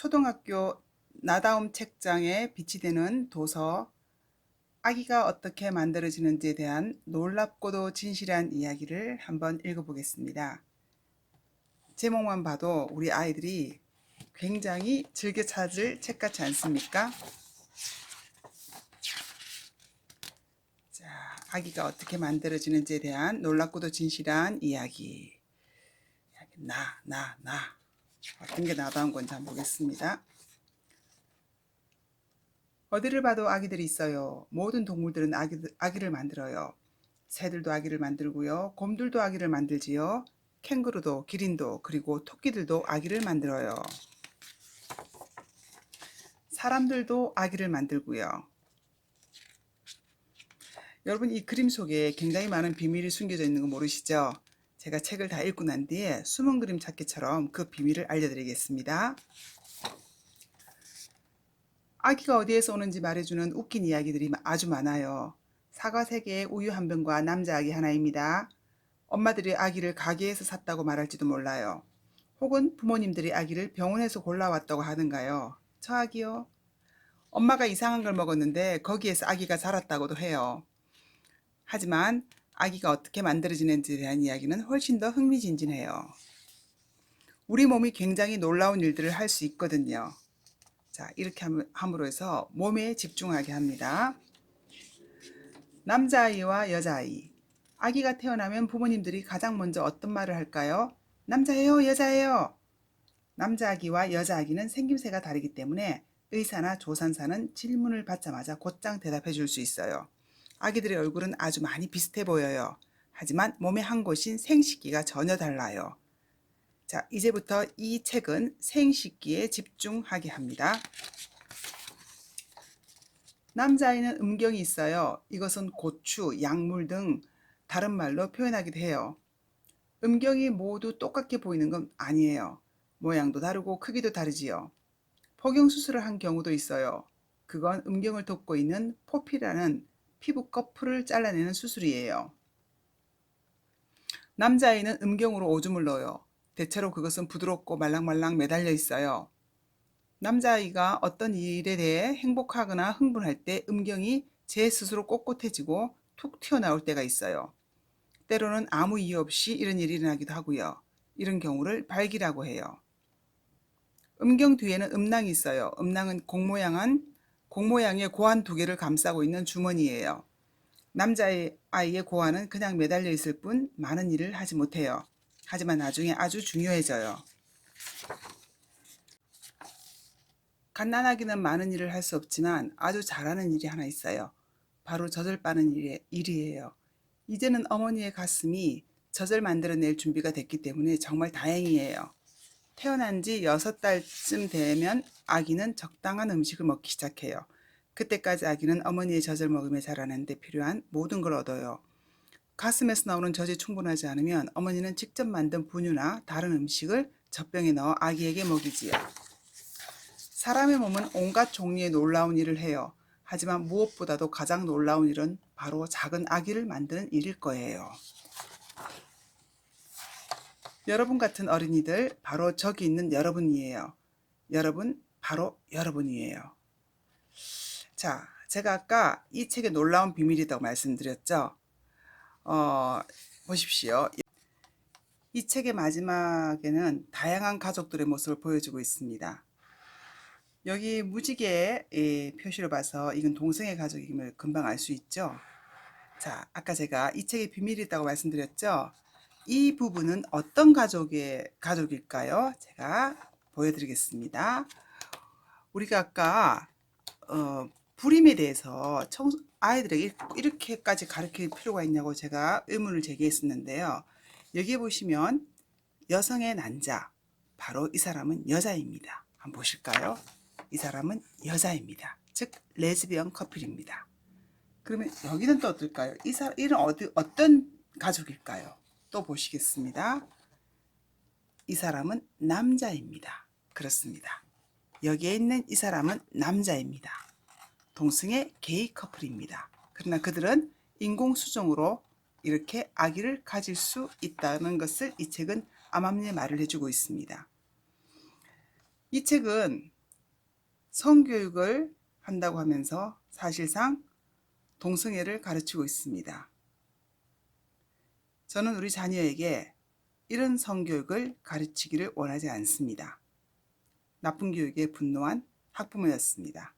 초등학교 나다움 책장에 비치되는 도서 아기가 어떻게 만들어지는지에 대한 놀랍고도 진실한 이야기를 한번 읽어보겠습니다. 제목만 봐도 우리 아이들이 굉장히 즐겨 찾을 책 같지 않습니까? 자, 아기가 어떻게 만들어지는지에 대한 놀랍고도 진실한 이야기. 어떤 게 나다운 건지 한번 보겠습니다. 어디를 봐도 아기들이 있어요. 모든 동물들은 아기를 만들어요. 새들도 아기를 만들고요. 곰들도 아기를 만들지요. 캥거루도, 기린도, 그리고 토끼들도 아기를 만들어요. 사람들도 아기를 만들고요. 여러분, 이 그림 속에 굉장히 많은 비밀이 숨겨져 있는 거 모르시죠? 제가 책을 다 읽고 난 뒤에 숨은 그림 찾기처럼 그 비밀을 알려드리겠습니다. 아기가 어디에서 오는지 말해주는 웃긴 이야기들이 아주 많아요. 사과 3개에 우유 한 병과 남자 아기 하나입니다. 엄마들이 아기를 가게에서 샀다고 말할지도 몰라요. 혹은 부모님들이 아기를 병원에서 골라왔다고 하는가요? 저 아기요? 엄마가 이상한 걸 먹었는데 거기에서 아기가 자랐다고도 해요. 하지만 아기가 어떻게 만들어지는지에 대한 이야기는 훨씬 더 흥미진진해요. 우리 몸이 굉장히 놀라운 일들을 할 수 있거든요. 자, 이렇게 함으로 해서 몸에 집중하게 합니다. 남자아이와 여자아이. 아기가 태어나면 부모님들이 가장 먼저 어떤 말을 할까요? 남자예요, 여자예요? 남자아기와 여자아기는 생김새가 다르기 때문에 의사나 조산사는 질문을 받자마자 곧장 대답해 줄 수 있어요. 아기들의 얼굴은 아주 많이 비슷해 보여요. 하지만 몸의 한 곳인 생식기가 전혀 달라요. 자, 이제부터 이 책은 생식기에 집중하게 합니다. 남자아이는 음경이 있어요. 이것은 고추, 약물 등 다른 말로 표현하기도 해요. 음경이 모두 똑같게 보이는 건 아니에요. 모양도 다르고 크기도 다르지요. 폭경 수술을 한 경우도 있어요. 그건 음경을 덮고 있는 포피라는 피부 거풀을 잘라내는 수술이에요. 남자아이는 음경으로 오줌을 넣어요. 대체로 그것은 부드럽고 말랑말랑 매달려 있어요. 남자아이가 어떤 일에 대해 행복하거나 흥분할 때 음경이 제 스스로 꼿꼿해지고 툭 튀어나올 때가 있어요. 때로는 아무 이유 없이 이런 일이 일어나기도 하고요. 이런 경우를 발기라고 해요. 음경 뒤에는 음낭이 있어요. 음낭은 공 모양의 고환 2개를 감싸고 있는 주머니예요. 남자아이의 고환은 그냥 매달려 있을 뿐 많은 일을 하지 못해요. 하지만 나중에 아주 중요해져요. 갓난아기는 많은 일을 할 수 없지만 아주 잘하는 일이 하나 있어요. 바로 젖을 빠는 일이에요. 이제는 어머니의 가슴이 젖을 만들어낼 준비가 됐기 때문에 정말 다행이에요. 태어난 지 6달쯤 되면 아기는 적당한 음식을 먹기 시작해요. 그때까지 아기는 어머니의 젖을 먹으며 자라는 데 필요한 모든 걸 얻어요. 가슴에서 나오는 젖이 충분하지 않으면 어머니는 직접 만든 분유나 다른 음식을 젖병에 넣어 아기에게 먹이지요. 사람의 몸은 온갖 종류의 놀라운 일을 해요. 하지만 무엇보다도 가장 놀라운 일은 바로 작은 아기를 만드는 일일 거예요. 여러분 같은 어린이들, 바로 저기 있는 여러분이에요. 여러분, 바로 여러분이에요. 자, 제가 아까 이 책의 놀라운 비밀이라고 말씀드렸죠. 보십시오. 이 책의 마지막에는 다양한 가족들의 모습을 보여주고 있습니다. 여기 무지개 표시로 봐서 이건 동생의 가족임을 금방 알 수 있죠. 자, 아까 제가 이 책에 비밀이 있다고 말씀드렸죠. 이 부분은 어떤 가족일까요? 제가 보여드리겠습니다. 우리가 아까 불임에 대해서 아이들에게 이렇게까지 가르칠 필요가 있냐고 제가 의문을 제기했었는데요. 여기 보시면 여성의 난자, 바로 이 사람은 여자입니다. 한번 보실까요? 이 사람은 여자입니다. 즉 레즈비언 커플입니다. 그러면 여기는 또 어떨까요? 이는 어떤 가족일까요? 또 보시겠습니다. 이 사람은 남자입니다. 그렇습니다. 여기에 있는 이 사람은 남자입니다. 동성애 게이 커플입니다. 그러나 그들은 인공수정으로 이렇게 아기를 가질 수 있다는 것을 이 책은 암암리에 말을 해주고 있습니다. 이 책은 성교육을 한다고 하면서 사실상 동성애를 가르치고 있습니다. 저는 우리 자녀에게 이런 성교육을 가르치기를 원하지 않습니다. 나쁜 교육에 분노한 학부모였습니다.